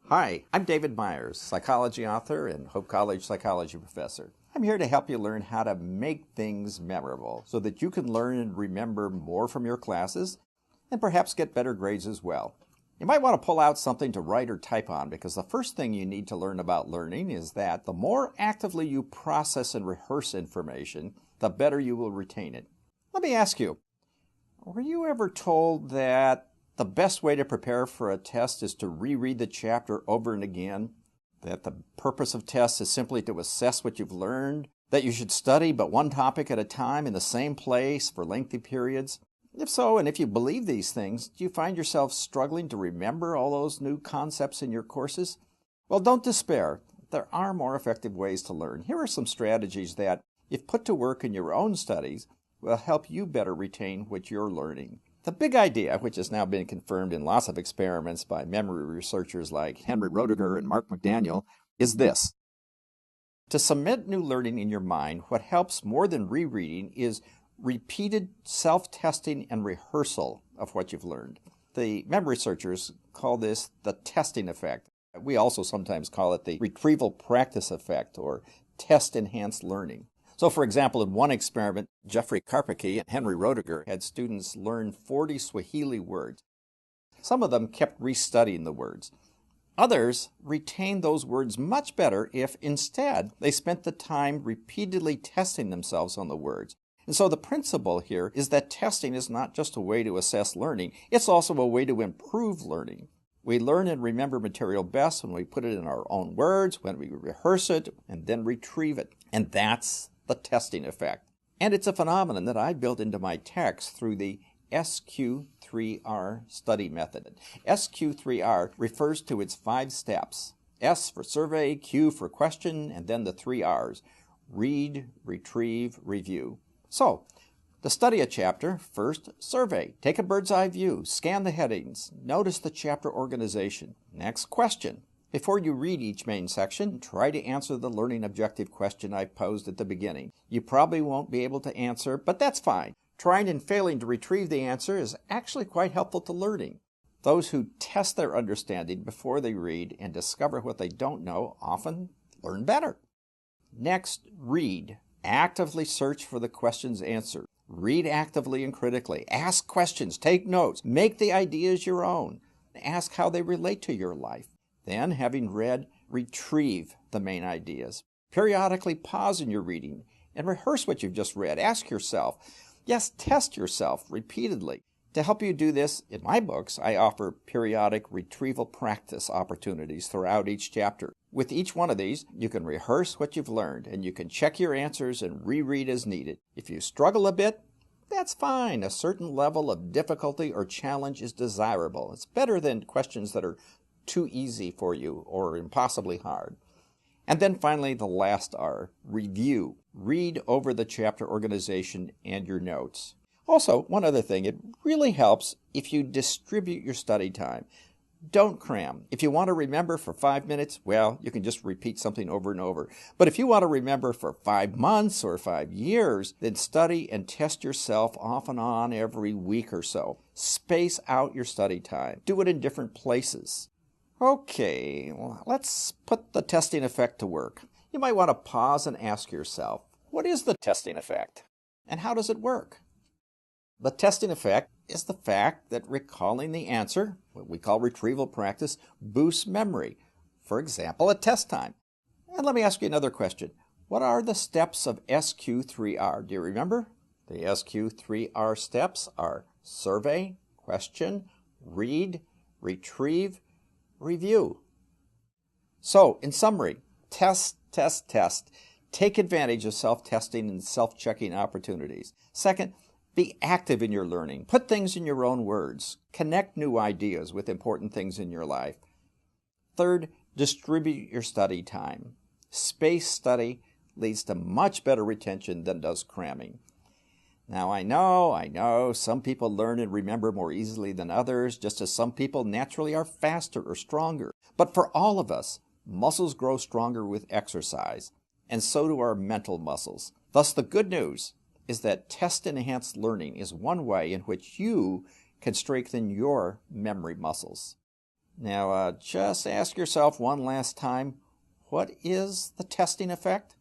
Hi, I'm David Myers, psychology author and Hope College psychology professor. I'm here to help you learn how to make things memorable so that you can learn and remember more from your classes and perhaps get better grades as well. You might want to pull out something to write or type on because the first thing you need to learn about learning is that the more actively you process and rehearse information, the better you will retain it. Let me ask you, were you ever told that the best way to prepare for a test is to reread the chapter over and again? That the purpose of tests is simply to assess what you've learned? That you should study but one topic at a time in the same place for lengthy periods? If so, and if you believe these things, do you find yourself struggling to remember all those new concepts in your courses? Well, don't despair. There are more effective ways to learn. Here are some strategies that, if put to work in your own studies, will help you better retain what you're learning. The big idea, which has now been confirmed in lots of experiments by memory researchers like Henry Roediger and Mark McDaniel, is this. To cement new learning in your mind, what helps more than rereading is repeated self-testing and rehearsal of what you've learned. The memory researchers call this the testing effect. We also sometimes call it the retrieval practice effect or test-enhanced learning. So, for example, in one experiment, Jeffrey Karpicke and Henry Roediger had students learn 40 Swahili words. Some of them kept restudying the words. Others retained those words much better if instead they spent the time repeatedly testing themselves on the words. And so the principle here is that testing is not just a way to assess learning, it's also a way to improve learning. We learn and remember material best when we put it in our own words, when we rehearse it, and then retrieve it. And that's the testing effect. And it's a phenomenon that I built into my text through the SQ3R study method. SQ3R refers to its 5 steps. S for survey, Q for question, and then the 3 R's. Read, retrieve, review. So, to study a chapter, first survey. Take a bird's eye view. Scan the headings. Notice the chapter organization. Next, question. Before you read each main section, try to answer the learning objective question I posed at the beginning. You probably won't be able to answer, but that's fine. Trying and failing to retrieve the answer is actually quite helpful to learning. Those who test their understanding before they read and discover what they don't know often learn better. Next, read. Actively search for the question's answer. Read actively and critically. Ask questions. Take notes. Make the ideas your own. Ask how they relate to your life. Then, having read, retrieve the main ideas. Periodically pause in your reading and rehearse what you've just read. Ask yourself, yes, test yourself repeatedly. To help you do this, in my books, I offer periodic retrieval practice opportunities throughout each chapter. With each one of these, you can rehearse what you've learned, and you can check your answers and reread as needed. If you struggle a bit, that's fine. A certain level of difficulty or challenge is desirable. It's better than questions that are too easy for you or impossibly hard. And then finally, the last R, review. Read over the chapter organization and your notes. Also, one other thing, it really helps if you distribute your study time. Don't cram. If you want to remember for 5 minutes, well, you can just repeat something over and over. But if you want to remember for 5 months or 5 years, then study and test yourself off and on every week or so. Space out your study time. Do it in different places. Okay, well, let's put the testing effect to work. You might want to pause and ask yourself, what is the testing effect? And how does it work? The testing effect is the fact that recalling the answer, what we call retrieval practice, boosts memory. For example, at test time. And let me ask you another question. What are the steps of SQ3R? Do you remember? The SQ3R steps are survey, question, read, retrieve, review. So, in summary, test, test, test. Take advantage of self-testing and self-checking opportunities. Second, be active in your learning. Put things in your own words. Connect new ideas with important things in your life. Third, distribute your study time. Space study leads to much better retention than does cramming. Now, I know, some people learn and remember more easily than others, just as some people naturally are faster or stronger. But for all of us, muscles grow stronger with exercise, and so do our mental muscles. Thus, the good news is that test-enhanced learning is one way in which you can strengthen your memory muscles. Now, just ask yourself one last time, what is the testing effect?